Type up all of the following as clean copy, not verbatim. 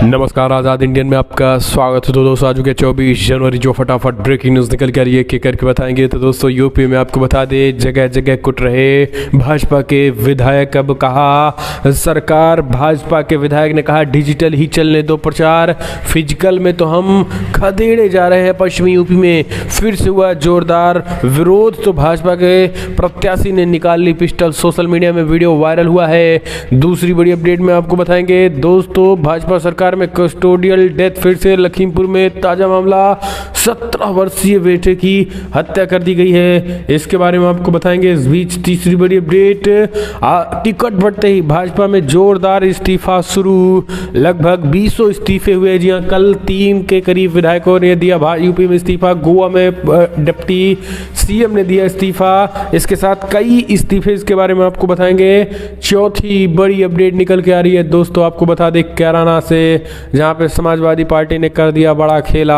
नमस्कार, आज़ाद इंडियन में आपका स्वागत है। तो दोस्तों आज के 24 जनवरी जो फटाफट ब्रेकिंग न्यूज़ निकल के आ रही है करके बताएंगे। तो दोस्तों यूपी में आपको बता दें, जगह जगह कुट रहे भाजपा के विधायक। अब कहा सरकार, भाजपा के विधायक ने कहा डिजिटल ही चलने दो प्रचार, फिजिकल में तो हम खदेड़े जा रहे हैं। पश्चिमी यूपी में फिर से हुआ जोरदार विरोध, तो भाजपा के प्रत्याशी ने निकाल ली पिस्टल। सोशल मीडिया में वीडियो वायरल हुआ है। दूसरी बड़ी अपडेट में आपको बताएंगे दोस्तों, भाजपा सरकार में कस्टोडियल डेथ, फिर से लखीमपुर में ताजा मामला, 17 वर्षीय बेटे की हत्या कर दी गई है। इसके बारे में आपको बताएंगे। इस बीच तीसरी बड़ी अपडेट, टिकट बढ़ते ही भाजपा में जोरदार इस्तीफा शुरू। लगभग 200 इस्तीफे हुए। जी हाँ, कल 3 के करीब विधायकों ने दिया यूपी में इस्तीफा। गोवा में डिप्टी सीएम ने दिया इस्तीफा। इसके साथ कई इस्तीफे, इसके बारे में आपको बताएंगे। चौथी बड़ी अपडेट निकल के आ रही है दोस्तों, आपको बता दें कैराना से, जहां पे समाजवादी पार्टी ने कर दिया बड़ा खेला।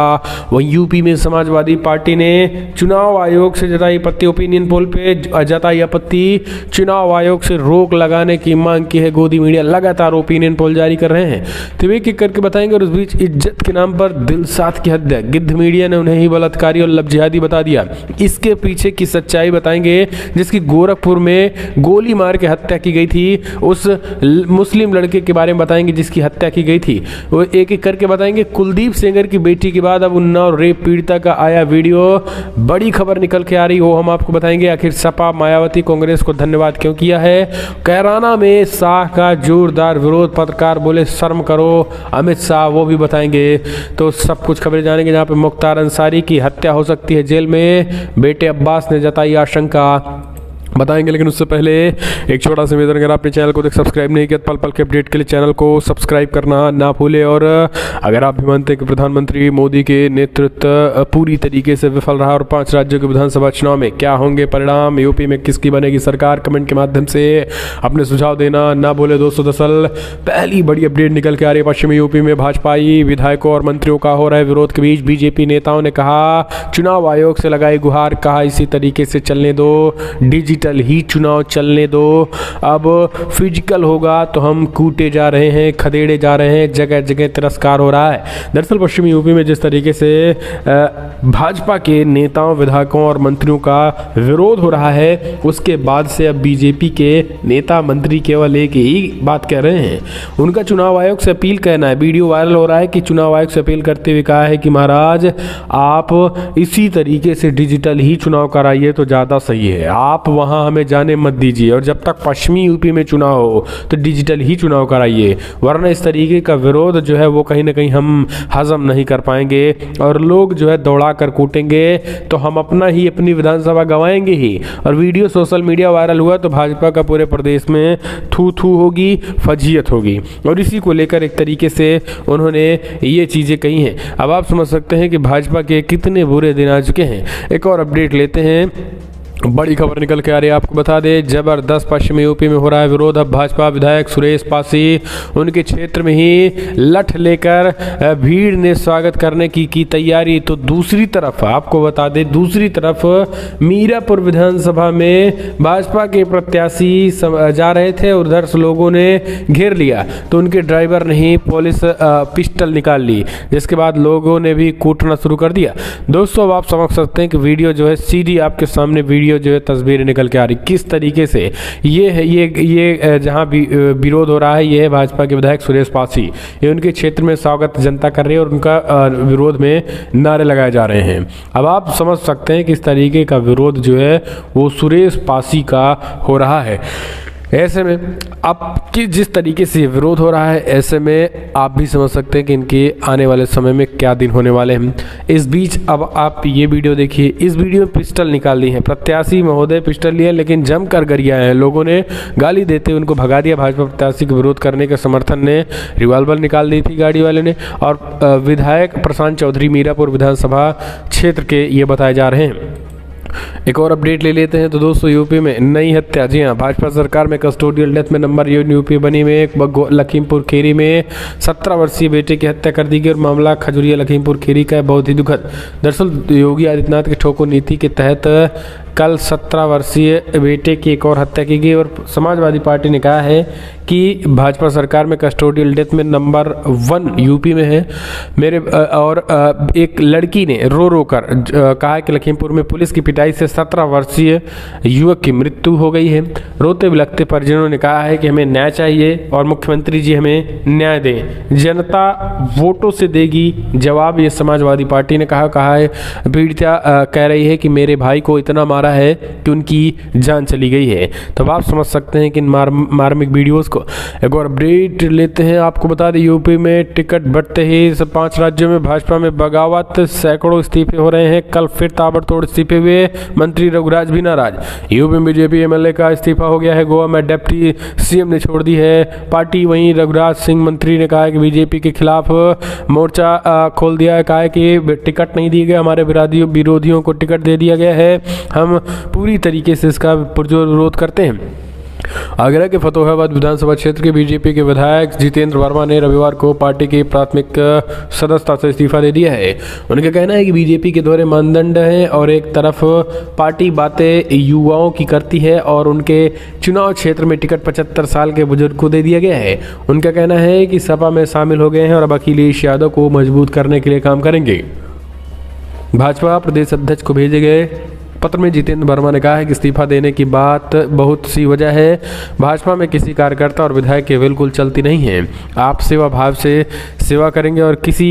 वहीं यूपी में समाजवादी पार्टी ने चुनाव आयोग से जताई आपत्ति, ओपिनियन पोल पे जताई आपत्ति, चुनाव आयोग से रोक लगाने की मांग की है। गोदी मीडिया लगातार ओपिनियन पोल जारी कर रहे हैं, तो एक एक करके बताएंगे। और उस बीच इज्जत के नाम पर दिलसाद की हत्या, गिद्ध मीडिया ने उन्हें ही बलात्कारी और लब जिहादी बता दिया। इसके पीछे की सच्चाई बताएंगे, जिसकी गोरखपुर में गोली मार के हत्या की गई थी। उस मुस्लिम लड़के के बारे में बताएंगे जिसकी हत्या की गई थी, वो एक एक करके बताएंगे। कुलदीप सेंगर की बेटी के बाद अब उन्नाव रेप पीड़िता का आया वीडियो, बड़ी खबर निकल के आ रही हो, हम आपको बताएंगे। आखिर सपा मायावती कांग्रेस को धन्यवाद क्यों किया है। कैराना में शाह का जोरदार विरोध, पत्रकार बोले शर्म करो, अमित शाह, वो भी बताएंगे। तो सब कुछ खबरें जानेंगे। जहाँ पे मुख्तार अंसारी की हत्या हो सकती है जेल में, बेटे अब्बास ने जताई आशंका, बताएंगे। लेकिन उससे पहले एक छोटा सा निवेदन, अगर आपने चैनल को सब्सक्राइब नहीं किया, पल पल के अपडेट के लिए चैनल को सब्सक्राइब करना ना भूले। और अगर आप भी मानते हैं कि प्रधानमंत्री मोदी के नेतृत्व पूरी तरीके से विफल रहा और 5 राज्यों के विधानसभा चुनाव में क्या होंगे परिणाम, यूपी में किसकी बनेगी सरकार, कमेंट के माध्यम से अपने सुझाव देना ना भूले दोस्तों। दरअसल पहली बड़ी अपडेट निकल के आ रही है, पश्चिमी यूपी में भाजपाई विधायकों और मंत्रियों का हो रहा है विरोध के बीच बीजेपी नेताओं ने कहा चुनाव आयोग से लगाई गुहार, कहा इसी तरीके से चलने दो, डिजिटल ही चुनाव चलने दो। अब फिजिकल होगा तो हम कूटे जा रहे हैं, खदेड़े जा रहे हैं, जगह जगह तिरस्कार हो रहा है। दरअसल पश्चिमी यूपी में जिस तरीके से भाजपा के नेताओं, विधायकों और मंत्रियों का विरोध हो रहा है, उसके बाद से अब बीजेपी के नेता मंत्री केवल एक ही बात कह रहे हैं, उनका चुनाव आयोग से अपील कहना है। वीडियो वायरल हो रहा है कि चुनाव आयोग से अपील करते हुए कहा है कि महाराज आप इसी तरीके से डिजिटल ही चुनाव कराइए तो ज़्यादा सही है, आप वहाँ हमें जाने मत दीजिए, और जब तक पश्चिमी यूपी में चुनाव हो तो डिजिटल ही चुनाव कराइए, वरना इस तरीके का विरोध जो है वो कहीं ना कहीं हम हजम नहीं कर पाएंगे और लोग जो है दौड़ा कर कूटेंगे, तो हम अपनी विधानसभा गंवाएंगे ही। और वीडियो सोशल मीडिया वायरल हुआ तो भाजपा का पूरे प्रदेश में थू थू होगी, फजीयत होगी, और इसी को लेकर एक तरीके से उन्होंने ये चीज़ें कही हैं। अब आप समझ सकते हैं कि भाजपा के कितने बुरे दिन आ चुके हैं। एक और अपडेट लेते हैं, बड़ी खबर निकल के आ रही है, आपको बता दें जबरदस्त पश्चिमी यूपी में हो रहा है विरोध। अब भाजपा विधायक सुरेश पासी, उनके क्षेत्र में ही लठ लेकर भीड़ ने स्वागत करने की तैयारी। तो दूसरी तरफ आपको बता दें, दूसरी तरफ मीरापुर विधानसभा में भाजपा के प्रत्याशी जा रहे थे और उधर से लोगों ने घेर लिया, तो उनके ड्राइवर ने ही पुलिस पिस्टल निकाल ली, जिसके बाद लोगों ने भी कूटना शुरू कर दिया। दोस्तों अब आप समझ सकते हैं कि वीडियो जो है सीधी आपके सामने वीडियो जो है तस्वीरें निकल के आ रही, किस तरीके से ये है। ये जहां भी विरोध हो रहा है, ये है भाजपा के विधायक सुरेश पासी, ये उनके क्षेत्र में स्वागत जनता कर रही है और उनका विरोध में नारे लगाए जा रहे हैं। अब आप समझ सकते हैं कि इस तरीके का विरोध जो है वो सुरेश पासी का हो रहा है। ऐसे में अब जिस तरीके से विरोध हो रहा है, ऐसे में आप भी समझ सकते हैं कि इनके आने वाले समय में क्या दिन होने वाले हैं। इस बीच अब आप ये वीडियो देखिए, इस वीडियो में पिस्टल निकाल ली है, प्रत्याशी महोदय पिस्टल लिए लेकिन जमकर गरियाए हैं, लोगों ने गाली देते हुए उनको भगा दिया। भाजपा प्रत्याशी के विरोध करने के समर्थन ने रिवॉल्वर निकाल दी थी गाड़ी वाले ने। और विधायक प्रशांत चौधरी मीरापुर विधानसभा क्षेत्र के ये बताए जा रहे हैं। एक और अपडेट ले लेते हैं। तो दोस्तों यूपी में नई हत्या, जी हाँ, भाजपा सरकार में कस्टोडियल डेथ में नंबर यूपी बनी में लखीमपुर खीरी में 17 वर्षीय बेटे की हत्या कर दी गई और मामला खजुरिया लखीमपुर खीरी का है, बहुत ही दुखद। दरअसल योगी आदित्यनाथ की ठोको नीति के तहत कल 17 वर्षीय बेटे की एक और हत्या की गई और समाजवादी पार्टी ने कहा है कि भाजपा सरकार में कस्टोडियल डेथ में नंबर 1 यूपी में है। एक लड़की ने रो कर कहा कि लखीमपुर में पुलिस की पिटाई से 17 वर्षीय युवक की मृत्यु हो गई है। रोते बिलखते परिजनों ने कहा है कि हमें न्याय चाहिए और मुख्यमंत्री जी हमें न्याय दें, जनता वोटों से देगी जवाब, ये समाजवादी पार्टी ने कहा है। पीड़िता कह रही है कि मेरे भाई को इतना मारा है कि उनकी जान चली गई है। तो आप समझ सकते हैं कि इन मार्मिक वीडियोस को। एक और अपडेट लेते हैं। आपको बता दें यूपी में टिकट बढ़ते ही 5 राज्यों में भाजपा में बगावत, सैकड़ों इस्तीफे हो रहे हैं। कल फिर ताबड़तोड़ इस्तीफे हुए, मंत्री रघुराज भी नाराज। यूपी में बीजेपी एमएलए का इस्तीफा हो गया है, गोवा में डिप्टी सीएम ने छोड़ दी है पार्टी। वहीं रघुराज सिंह मंत्री ने कहा है कि बीजेपी के खिलाफ मोर्चा खोल दिया है, कहा है कि टिकट नहीं दिए गए, हमारे विरोधियों को टिकट दे दिया गया है, हम पूरी तरीके से इसका पुरजोर विरोध करते हैं। आगरा के फतेहाबाद विधानसभा क्षेत्र के बीजेपी के विधायक जितेंद्र वर्मा ने रविवार को पार्टी की प्राथमिक सदस्यता से इस्तीफा दे दिया है। उनका कहना है कि बीजेपी के दोहरे मानदंड हैं और एक तरफ पार्टी बातें युवाओं की करती है और उनके चुनाव क्षेत्र में टिकट 75 साल के बुजुर्ग को दे दिया गया है। उनका कहना है कि सपा में शामिल हो गए हैं और अब अखिलेश यादव को मजबूत करने के लिए काम करेंगे। भाजपा प्रदेश अध्यक्ष को भेजे गए पत्र में जितेंद्र वर्मा ने कहा है कि इस्तीफा देने की बात बहुत सी वजह है। भाजपा में किसी कार्यकर्ता और विधायक के बिल्कुल चलती नहीं है। आप सेवा भाव से सेवा करेंगे और किसी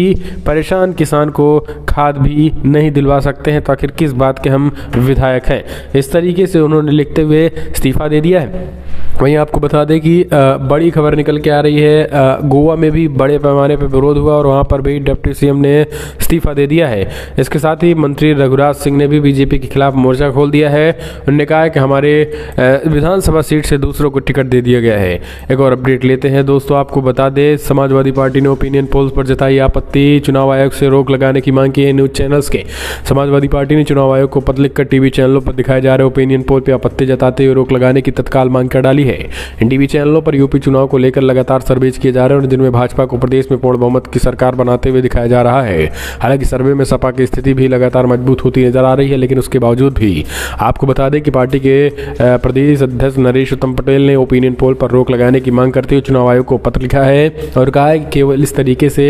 परेशान किसान को खाद भी नहीं दिलवा सकते हैं, तो आखिर किस बात के हम विधायक हैं। इस तरीके से उन्होंने लिखते हुए इस्तीफा दे दिया है। वहीं आपको बता दें कि बड़ी खबर निकल के आ रही है, गोवा में भी बड़े पैमाने पर विरोध हुआ और वहाँ पर भी डिप्टी सीएम ने इस्तीफा दे दिया है। इसके साथ ही मंत्री रघुराज सिंह ने भी बीजेपी के खिलाफ मोर्चा खोल दिया है। उन्होंने कहा है कि हमारे विधानसभा सीट से दूसरों को टिकट दे दिया गया है। एक और अपडेट लेते हैं दोस्तों। आपको बता दें समाजवादी पार्टी ने ओपिनियन पोल्स पर जताई आपत्ति, चुनाव आयोग से रोक लगाने की मांग की है। न्यूज चैनल्स के समाजवादी पार्टी ने चुनाव आयोग को पत्र लिखकर टीवी चैनलों पर दिखाए जा रहे ओपिनियन पोल पर आपत्ति जताते हुए रोक लगाने की तत्काल मांग कर डाली है। इन टीवी चैनलों पर यूपी चुनाव को लेकर लगातार सर्वेज किए जा रहे हैं और जिनमें भाजपा को प्रदेश में पूर्ण बहुमत की सरकार बनाते हुए दिखाया जा रहा है। हालांकि सर्वे में सपा की स्थिति भी लगातार मजबूत होती नजर आ रही है, लेकिन उसके बावजूद भी आपको बता दें कि पार्टी के प्रदेश अध्यक्ष नरेश उत्तम पटेल ने ओपिनियन पोल पर रोक लगाने की मांग करते हुए चुनाव आयोग को पत्र लिखा है और कहा है कि केवल इस तरीके से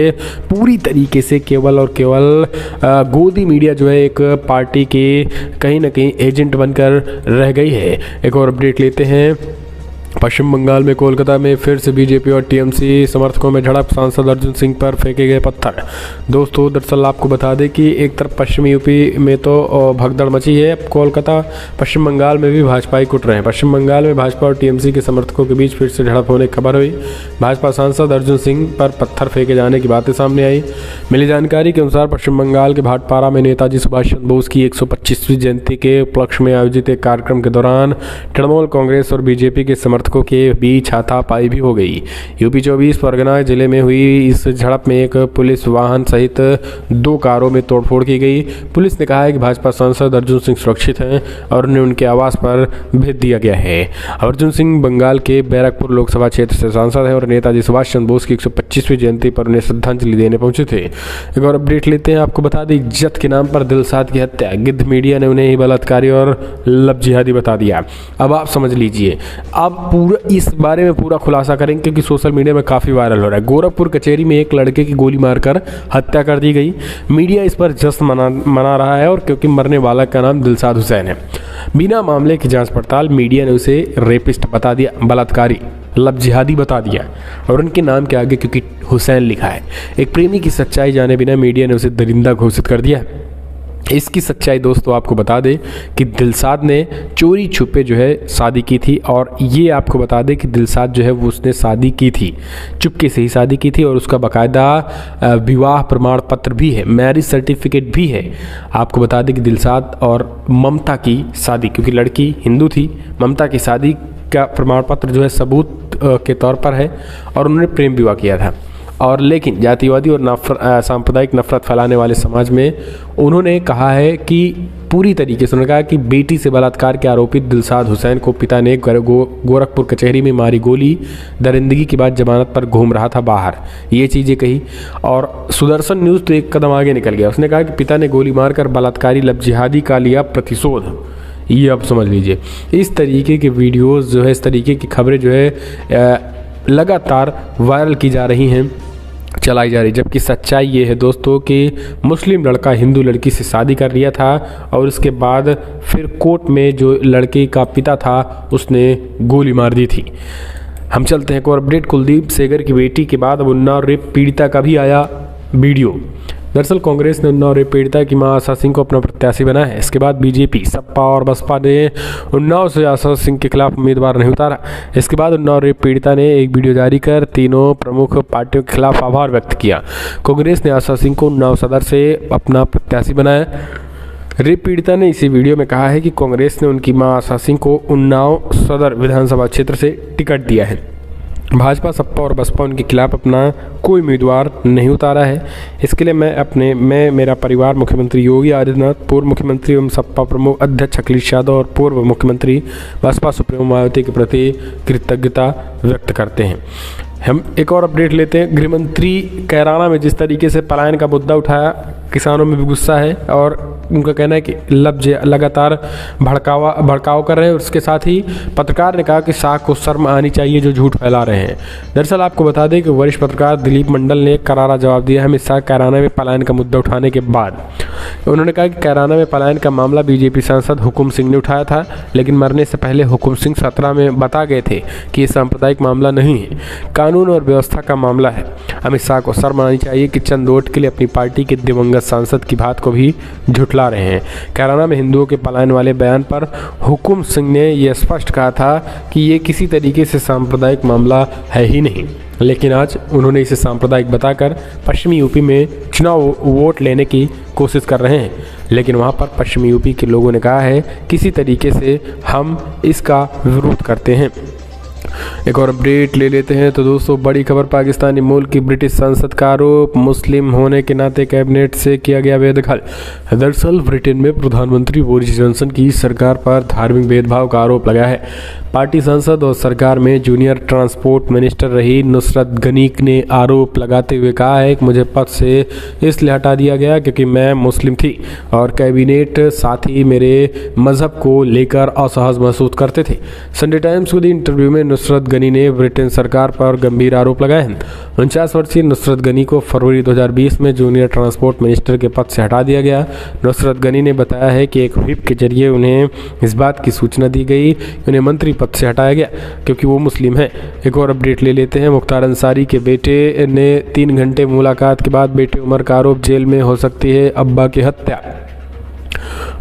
पूरी तरीके से केवल और केवल गोदी मीडिया जो है एक पार्टी के कहीं ना कहीं एजेंट बनकर रह गई है। एक और अपडेट लेते हैं। पश्चिम बंगाल में कोलकाता में फिर से बीजेपी और टीएमसी समर्थकों में झड़प, सांसद अर्जुन सिंह पर फेंके गए पत्थर। दोस्तों दरअसल आपको बता दें कि एक तरफ पश्चिमी यूपी में तो भगदड़ मची है, कोलकाता पश्चिम बंगाल में भी भाजपाई कुट रहे हैं। पश्चिम बंगाल में भाजपा और टीएमसी के समर्थकों के बीच फिर से झड़प होने की खबर हुई। भाजपा सांसद अर्जुन सिंह पर पत्थर फेंके जाने की बातें सामने आई। मिली जानकारी के अनुसार पश्चिम बंगाल के भाटपारा में नेताजी सुभाष चंद्र बोस की 125वीं जयंती के उपलक्ष्य में आयोजित एक कार्यक्रम के दौरान तृणमूल कांग्रेस और बीजेपी के समर्थकों के बीच हाथापाई भी हो गई। यूपी 24 परगना जिले में हुई इस झड़प में एक पुलिस वाहन सहित 2 कारों में तोड़फोड़ की गई। पुलिस ने कहा है कि भाजपा सांसद अर्जुन सिंह सुरक्षित हैं और उन्हें उनके आवास पर भेज दिया गया है। अर्जुन सिंह बंगाल के बैरकपुर लोकसभा क्षेत्र से सांसद हैं और नेताजी सुभाष चंद्र बोस की 125वीं जयंती पर उन्हें श्रद्धांजलि देने पहुंचे थे। एक और अपडेट लेते हैं। आपको बता दें इज्जत के नाम पर दिलसाद की हत्या, गिद्ध मीडिया ने उन्हें बलात्कारी और लब जिहादी बता दिया। अब आप समझ लीजिए, अब पूरा इस बारे में पूरा खुलासा करेंगे क्योंकि सोशल मीडिया में काफ़ी वायरल हो रहा है। गोरखपुर कचहरी में एक लड़के की गोली मारकर हत्या कर दी गई। मीडिया इस पर जश्न मना रहा है और क्योंकि मरने वाला का नाम दिलसाद हुसैन है। बिना मामले की जांच पड़ताल मीडिया ने उसे रेपिस्ट बता दिया, बलात्कारी, लब जिहादी बता दिया और उनके नाम के आगे क्योंकि हुसैन लिखा है। एक प्रेमी की सच्चाई जाने बिना मीडिया ने उसे दरिंदा घोषित कर दिया। इसकी सच्चाई दोस्तों आपको बता दें कि दिलसाद ने चोरी छुपे जो है शादी की थी और ये आपको बता दें कि दिलसाद जो है वो उसने शादी की थी, चुपके से ही शादी की थी और उसका बाकायदा विवाह प्रमाण पत्र भी है, मैरिज सर्टिफिकेट भी है। आपको बता दें कि दिलसाद और ममता की शादी, क्योंकि लड़की हिंदू थी, ममता की शादी का प्रमाण पत्र जो है सबूत के तौर पर है और उन्होंने प्रेम विवाह किया था। और लेकिन जातिवादी और सांप्रदायिक नफरत फैलाने वाले समाज में उन्होंने कहा है कि पूरी तरीके से उन्होंने कहा कि बेटी से बलात्कार के आरोपित दिलशाद हुसैन को पिता ने गोरखपुर कचहरी में मारी गोली, दरिंदगी के बाद जमानत पर घूम रहा था बाहर, ये चीज़ें कही। और सुदर्शन न्यूज़ तो एक कदम आगे निकल गया, उसने कहा कि पिता ने गोली मारकर बलात्कारी लब जिहादी का लिया प्रतिशोध। ये आप समझ लीजिए, इस तरीके के वीडियोज़ जो है, इस तरीके की खबरें जो है लगातार वायरल की जा रही हैं, चलाई जा रही, जबकि सच्चाई ये है दोस्तों कि मुस्लिम लड़का हिंदू लड़की से शादी कर लिया था और उसके बाद फिर कोर्ट में जो लड़के का पिता था उसने गोली मार दी थी। हम चलते हैं एक और अपडेट। कुलदीप सेंगर की बेटी के बाद अब उन्नाव रेप पीड़िता का भी आया वीडियो। दरअसल कांग्रेस ने उन्नाव रेप पीड़िता की मां आशा सिंह को अपना प्रत्याशी बनाया है। इसके बाद बीजेपी, सपा और बसपा ने उन्नाव से आशा सिंह के खिलाफ उम्मीदवार नहीं उतारा। इसके बाद उन्नाव रेप पीड़िता ने एक वीडियो जारी कर तीनों प्रमुख पार्टियों के खिलाफ आभार व्यक्त किया। कांग्रेस ने आशा सिंह को उन्नाव सदर से अपना प्रत्याशी बनाया। रेप पीड़िता ने इसी वीडियो में कहा है कि कांग्रेस ने उनकी मां आशा सिंह को उन्नाव सदर विधानसभा क्षेत्र से टिकट दिया है। भाजपा, सपा और बसपा उनके खिलाफ अपना कोई उम्मीदवार नहीं उतारा है। इसके लिए मैं मेरा परिवार मुख्यमंत्री योगी आदित्यनाथ, पूर्व मुख्यमंत्री एवं सपा प्रमुख अध्यक्ष अखिलेश यादव और पूर्व मुख्यमंत्री बसपा सुप्रीमो मायावती के प्रति कृतज्ञता व्यक्त करते हैं। हम एक और अपडेट लेते हैं। गृहमंत्री कैराना में जिस तरीके से पलायन का मुद्दा उठाया, किसानों में भी गुस्सा है और उनका कहना है कि लगातार भड़काव कर रहे हैं। उसके साथ ही पत्रकार ने कहा कि शाह को शर्म आनी चाहिए जो झूठ फैला रहे हैं। दरअसल आपको बता दें कि वरिष्ठ पत्रकार दिलीप मंडल ने करारा जवाब दिया है अमित शाह कैराना में पलायन का मुद्दा उठाने के बाद। उन्होंने कहा कि कैराना में पलायन का मामला बीजेपी सांसद हुकुम सिंह ने उठाया था, लेकिन मरने से पहले हुकुम सिंह 17 में बता गए थे कि ये सांप्रदायिक मामला नहीं है, कानून और व्यवस्था का मामला है। अमित शाह को शर्म आनी चाहिए कि चंद वोट के लिए अपनी पार्टी के दिवंगत सांसद की बात को भी झुठला रहे हैं। कैराना में हिंदुओं के पलायन वाले बयान पर हुकुम सिंह ने यह स्पष्ट कहा था कि ये किसी तरीके से सांप्रदायिक मामला है ही नहीं, लेकिन आज उन्होंने इसे सांप्रदायिक बताकर पश्चिमी यूपी में चुनाव वोट लेने की कोशिश कर रहे हैं। लेकिन वहां पर पश्चिमी यूपी के लोगों ने कहा है किसी तरीके से हम इसका विरोध करते हैं। एक और अपडेट ले लेते हैं। तो दोस्तों बड़ी खबर, पाकिस्तानी मूल की ब्रिटिश सांसद का आरोप, मुस्लिम होने के नाते कैबिनेट से किया गया बेदखल। दरअसल ब्रिटेन में प्रधानमंत्री बोरिस जॉनसन की सरकार पर धार्मिक भेदभाव का आरोप लगा है। पार्टी सांसद और सरकार में जूनियर ट्रांसपोर्ट मिनिस्टर रही नुसरत गनी ने आरोप लगाते हुए कहा है कि मुझे पद से इसलिए हटा दिया गया क्योंकि मैं मुस्लिम थी और कैबिनेट साथी मेरे मजहब को लेकर असहज महसूस करते थे। संडे टाइम्स को दी इंटरव्यू में नुसरत गनी ने ब्रिटेन सरकार पर गंभीर आरोप लगाए हैं। 49 वर्षीय नुसरत गनी को फरवरी 2020 में जूनियर ट्रांसपोर्ट मिनिस्टर के पद से हटा दिया गया। नुसरत गनी ने बताया है कि एक व्हिप के जरिए उन्हें इस बात की सूचना दी गई कि उन्हें मंत्री पद से हटाया गया क्योंकि वो मुस्लिम हैं। एक और अपडेट ले लेते हैं। मुख्तार अंसारी के बेटे ने 3 घंटे मुलाकात के बाद बेटे उमर का आरोप, जेल में हो सकती है अब्बा की हत्या।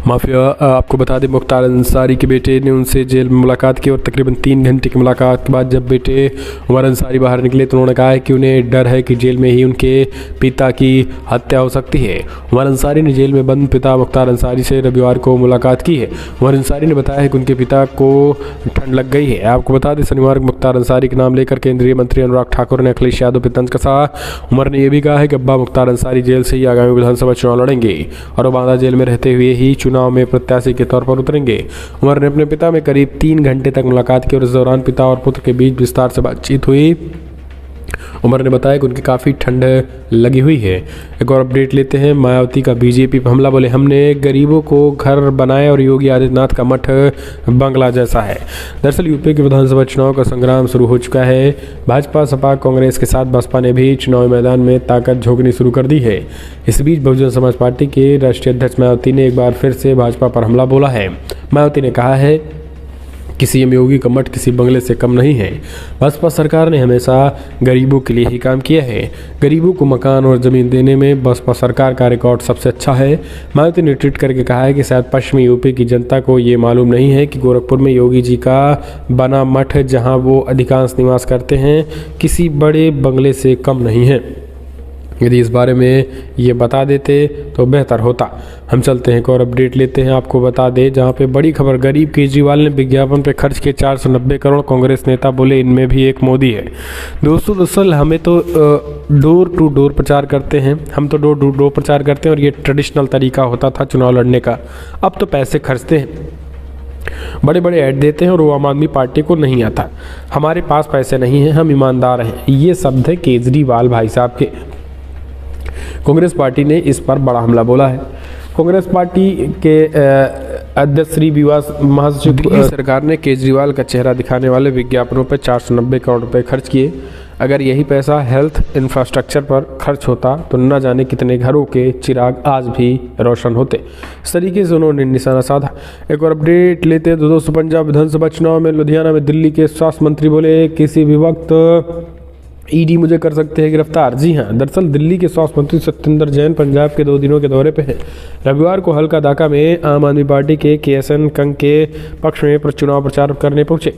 माफिया आपको बता दें, मुख्तार अंसारी के बेटे ने उनसे जेल में मुलाकात की और तकरीबन 3 घंटे की मुलाकात के बाद जब बेटे उमर अंसारी बाहर निकले तो उन्होंने कहा है कि उन्हें डर है कि जेल में ही उनके पिता की हत्या हो सकती है। उमर अंसारी ने जेल में बंद पिता मुख्तार अंसारी से रविवार को मुलाकात की है। उमर अंसारी ने बताया है कि उनके पिता को ठंड लग गई है। आपको बता दें, शनिवार को मुख्तार अंसारी के नाम लेकर केंद्रीय मंत्री अनुराग ठाकुर ने अखिलेश यादव पर तंज कसा। उमर ने यह भी कहा है कि अब्बा मुख्तार अंसारी जेल से ही आगामी विधानसभा चुनाव लड़ेंगे और बांदा जेल में रहते हुए ही चुनाव में प्रत्याशी के तौर पर उतरेंगे। उमर ने अपने पिता में करीब 3 घंटे तक मुलाकात की और इस दौरान पिता और पुत्र के बीच विस्तार से बातचीत हुई। उमर ने बताया कि उनकी काफ़ी ठंड लगी हुई है। एक और अपडेट लेते हैं। मायावती का बीजेपी पर हमला, बोले हमने गरीबों को घर बनाए और योगी आदित्यनाथ का मठ बंगला जैसा है। दरअसल यूपी के विधानसभा चुनाव का संग्राम शुरू हो चुका है। भाजपा, सपा, कांग्रेस के साथ बसपा ने भी चुनावी मैदान में ताकत झोंकनी शुरू कर दी है। इस बीच बहुजन समाज पार्टी के राष्ट्रीय अध्यक्ष मायावती ने एक बार फिर से भाजपा पर हमला बोला है। मायावती ने कहा है कि सीएम योगी का मठ किसी बंगले से कम नहीं है। भाजपा सरकार ने हमेशा गरीबों के लिए ही काम किया है। गरीबों को मकान और ज़मीन देने में बसपा सरकार का रिकॉर्ड सबसे अच्छा है। मायावती ने ट्वीट करके कहा है कि शायद पश्चिमी यूपी की जनता को ये मालूम नहीं है कि गोरखपुर में योगी जी का बना मठ, जहां वो अधिकांश निवास करते हैं, किसी बड़े बंगले से कम नहीं है। यदि इस बारे में ये बता देते तो बेहतर होता। हम चलते हैं एक और अपडेट लेते हैं। आपको बता दें जहां पे बड़ी खबर, गरीब केजरीवाल ने विज्ञापन पे खर्च किए 490 करोड़, कांग्रेस नेता बोले इनमें भी एक मोदी है। दोस्तों दरअसल हमें तो डोर टू डोर प्रचार करते हैं, हम तो डोर टू डोर प्रचार करते हैं और ये ट्रेडिशनल तरीका होता था चुनाव लड़ने का। अब तो पैसे खर्चते हैं, बड़े बड़े ऐड देते हैं और वो आम आदमी पार्टी को नहीं आता। हमारे पास पैसे नहीं हैं, हम ईमानदार हैं, ये शब्द है केजरीवाल भाई साहब के। कांग्रेस पार्टी ने इस पर बड़ा हमला बोला है। कांग्रेस पार्टी के अध्यक्ष श्री विवास महासचिव सरकार ने केजरीवाल का चेहरा दिखाने वाले विज्ञापनों पर 490 करोड़ रुपए खर्च किए। अगर यही पैसा हेल्थ इंफ्रास्ट्रक्चर पर खर्च होता तो न जाने कितने घरों के चिराग आज भी रोशन होते। इस तरीके से उन्होंने निशाना साधा। एक और अपडेट लेते हैं तो दोस्तों, पंजाब विधानसभा चुनाव में लुधियाना में दिल्ली के स्वास्थ्य मंत्री बोले किसी भी वक्त ईडी मुझे कर सकते हैं गिरफ्तार। जी हां, दरअसल दिल्ली के स्वास्थ्य मंत्री सत्येंद्र जैन पंजाब के 2 दिनों के दौरे पे हैं। रविवार को हल्का दाका में आम आदमी पार्टी के KSN कंग के पक्ष में चुनाव प्रचार करने पहुंचे।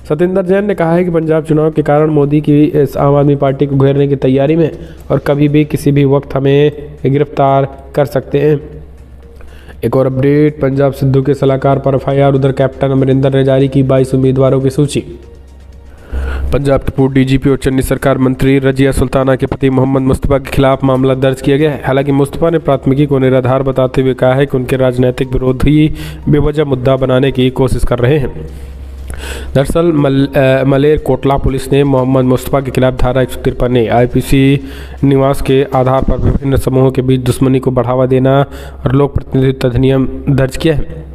सत्येंद्र जैन ने कहा है कि पंजाब चुनाव के कारण मोदी की इस आम आदमी पार्टी को घेरने की तैयारी में और कभी भी किसी भी वक्त हमें गिरफ्तार कर सकते हैं। एक और अपडेट, पंजाब सिद्धू के सलाहकार पर FIR, उधर कैप्टन अमरिंदर ने जारी की 22 उम्मीदवारों की सूची। पंजाब के पूर्व DGP और चन्नी सरकार मंत्री रजिया सुल्ताना के पति मोहम्मद मुस्तफा के खिलाफ मामला दर्ज किया गया है। हालांकि मुस्तफा ने प्राथमिकी को निराधार बताते हुए कहा है कि उनके राजनीतिक विरोधी बेवजह मुद्दा बनाने की कोशिश कर रहे हैं। दरअसल मलेर कोटला पुलिस ने मोहम्मद मुस्तफा के खिलाफ धारा 153 IPC निवास के आधार पर विभिन्न समूहों के बीच दुश्मनी को बढ़ावा देना और लोक प्रतिनिधित्व अधिनियम दर्ज किया है।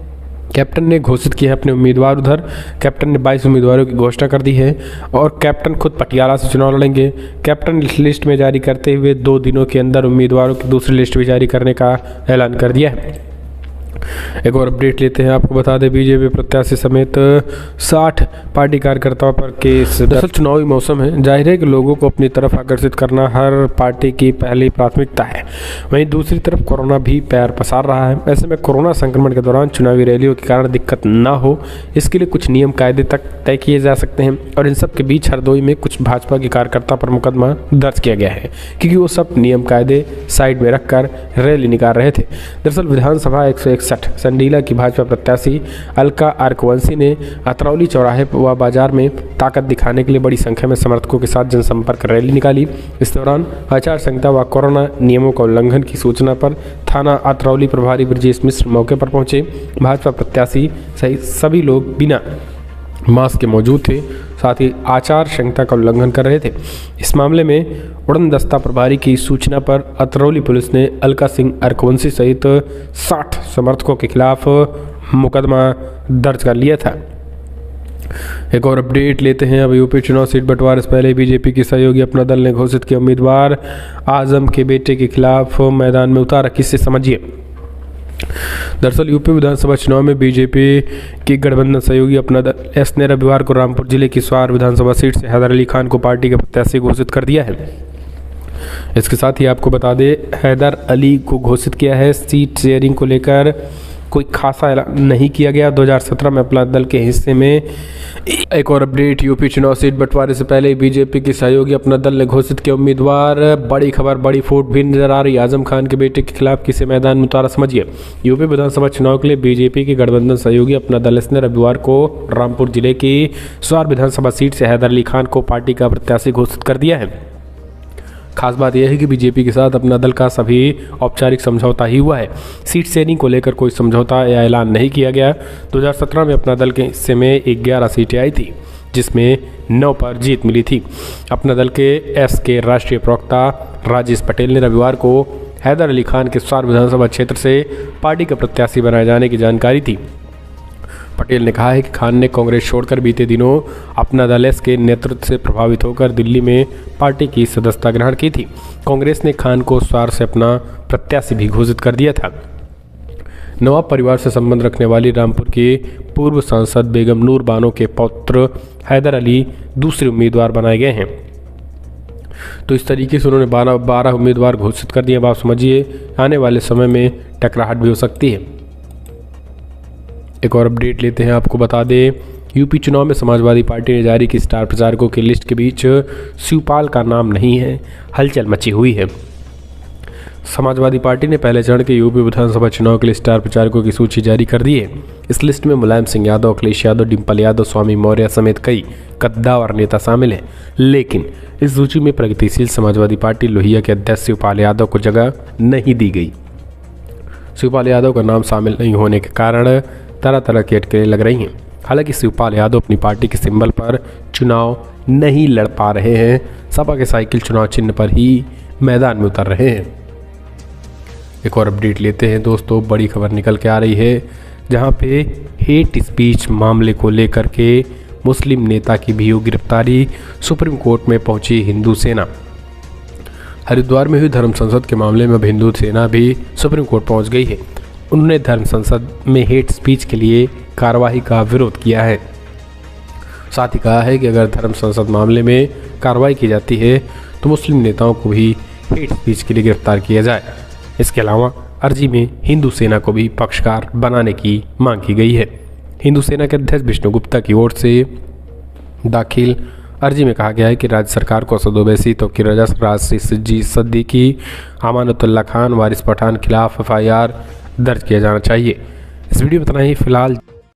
कैप्टन ने घोषित किया है अपने उम्मीदवार। उधर कैप्टन ने 22 उम्मीदवारों की घोषणा कर दी है और कैप्टन खुद पटियाला से चुनाव लड़ेंगे। कैप्टन लिस्ट में जारी करते हुए 2 दिनों के अंदर उम्मीदवारों की दूसरी लिस्ट भी जारी करने का ऐलान कर दिया है। एक और अपडेट लेते हैं। आपको बता दें बीजेपी प्रत्याशी समेत 60 पार्टी कार्यकर्ताओं पर केस। दरअसल चुनावी मौसम है, जाहिर है कि लोगों को अपनी तरफ आकर्षित करना हर पार्टी की पहली प्राथमिकता है। वहीं दूसरी तरफ कोरोना भी पैर पसार रहा है। ऐसे में कोरोना संक्रमण के दौरान चुनावी रैलियों के कारण दिक्कत न हो, इसके लिए कुछ नियम कायदे तक तय किए जा सकते हैं। और इन सब के बीच हरदोई में कुछ भाजपा के कार्यकर्ता पर मुकदमा दर्ज किया गया है क्योंकि वो सब नियम कायदे साइड में रखकर रैली निकाल रहे थे। दरअसल विधानसभा 161 संडीला की भाजपा प्रत्याशी अलका आर्कवंशी ने अतरौली चौराहे व बाजार में ताकत दिखाने के लिए बड़ी संख्या में समर्थकों के साथ जनसंपर्क रैली निकाली। इस दौरान आचार संहिता व कोरोना नियमों का उल्लंघन की सूचना पर थाना अतरौली प्रभारी ब्रजेश मिश्र मौके पर पहुंचे। भाजपा प्रत्याशी सहित सभी लोग बिना मास्क के मौजूद थे, साथ ही आचार संहिता का उल्लंघन कर रहे थे। इस मामले में उड़न दस्ता प्रभारी की सूचना पर अतरौली पुलिस ने अलका सिंह अरकवंशी सहित 60 समर्थकों के खिलाफ मुकदमा दर्ज कर लिया था। एक और अपडेट लेते हैं। अब यूपी चुनाव सीट बंटवारे से पहले बीजेपी के सहयोगी अपना दल ने घोषित किया उम्मीदवार आजम के बेटे के खिलाफ मैदान में उतारा। किससे समझिए। दरअसल यूपी विधानसभा चुनाव में बीजेपी की गठबंधन सहयोगी अपना दल एस ने रविवार को रामपुर जिले की स्वार विधानसभा सीट से हैदर अली खान को पार्टी के प्रत्याशी घोषित कर दिया है। इसके साथ ही आपको बता दें हैदर अली को घोषित किया है। सीट शेयरिंग को लेकर कोई खासा ऐलान नहीं किया गया। 2017 में अपना दल के हिस्से में। एक और अपडेट, यूपी चुनाव सीट बंटवारे से पहले बीजेपी के सहयोगी अपना दल ने घोषित किया उम्मीदवार। बड़ी खबर, बड़ी फूट भी नजर आ रही। आजम खान के बेटे के खिलाफ किसे मैदान में उतारा समझिए। यूपी विधानसभा चुनाव के लिए बीजेपी के गठबंधन सहयोगी अपना दल ने रविवार को रामपुर जिले की स्वार विधानसभा सीट से हैदर अली खान को पार्टी का प्रत्याशी घोषित कर दिया है। खास बात यह है कि बीजेपी के साथ अपना दल का सभी औपचारिक समझौता ही हुआ है। सीट शेयरिंग को लेकर कोई समझौता या ऐलान नहीं किया गया। 2017 में अपना दल के हिस्से में 11 सीटें आई थी जिसमें 9 पर जीत मिली थी। अपना दल के एस के राष्ट्रीय प्रवक्ता राजेश पटेल ने रविवार को हैदर अली खान के स्वार विधानसभा क्षेत्र से पार्टी का प्रत्याशी बनाए जाने की जानकारी दी। पटेल ने कहा है कि खान ने कांग्रेस छोड़कर बीते दिनों अपना दल एस के नेतृत्व से प्रभावित होकर दिल्ली में पार्टी की सदस्यता ग्रहण की थी। कांग्रेस ने खान को स्वार से अपना प्रत्याशी भी घोषित कर दिया था। नवाब परिवार से संबंध रखने वाली रामपुर के पूर्व सांसद बेगम नूर बानो के पुत्र हैदर अली दूसरे उम्मीदवार बनाए गए हैं। तो इस तरीके से उन्होंने 12 उम्मीदवार घोषित कर दिए। अब आप समझिए आने वाले समय में टकराहट भी हो सकती है। एक और अपडेट लेते हैं। आपको बता दें यूपी चुनाव में समाजवादी पार्टी ने जारी की स्टार प्रचारकों की लिस्ट के बीच शिवपाल का नाम नहीं है। हलचल मची हुई है। समाजवादी पार्टी ने पहले चरण के यूपी विधानसभा चुनाव के लिए स्टार प्रचारकों की सूची जारी कर दी है। इस लिस्ट में मुलायम सिंह यादव, अखिलेश यादव, डिम्पल यादव, स्वामी मौर्य समेत कई कद्दावर नेता शामिल हैं। लेकिन इस सूची में प्रगतिशील समाजवादी पार्टी लोहिया के अध्यक्ष शिवपाल यादव को जगह नहीं दी गई। शिवपाल यादव का नाम शामिल नहीं होने के कारण तरह तरह की अटकलें लग रही हैं। हालांकि शिवपाल यादव अपनी पार्टी के सिंबल पर चुनाव नहीं लड़ पा रहे हैं। सपा के साइकिल चुनाव चिन्ह पर ही मैदान में उतर रहे हैं। एक और अपडेट लेते हैं दोस्तों, बड़ी खबर निकल के आ रही है, जहां पे हेट स्पीच मामले को लेकर के मुस्लिम नेता की भी गिरफ्तारी। सुप्रीम कोर्ट में पहुंची हिंदू सेना। हरिद्वार में हुई धर्म संसद के मामले में अब हिंदू सेना भी सुप्रीम कोर्ट पहुंच गई है। उन्होंने धर्म संसद में हेट स्पीच के लिए कार्रवाई का विरोध किया है। साथ ही कहा है कि अगर धर्म संसद मामले में कार्रवाई की जाती है तो मुस्लिम नेताओं को भी हेट स्पीच के लिए गिरफ्तार किया जाए। इसके अलावा अर्जी में हिंदू सेना को भी पक्षकार बनाने की मांग की गई है। हिंदू सेना के अध्यक्ष विष्णु गुप्ता की ओर से दाखिल अर्जी में कहा गया है कि राज्य सरकार को असद ओवैसी, तौकीर रजा, राशिद सिद्दीकी, अमानतुल्लाह खान, वारिस पठान खिलाफ FIR दर्ज किया जाना चाहिए। इस वीडियो में इतना ही फिलहाल।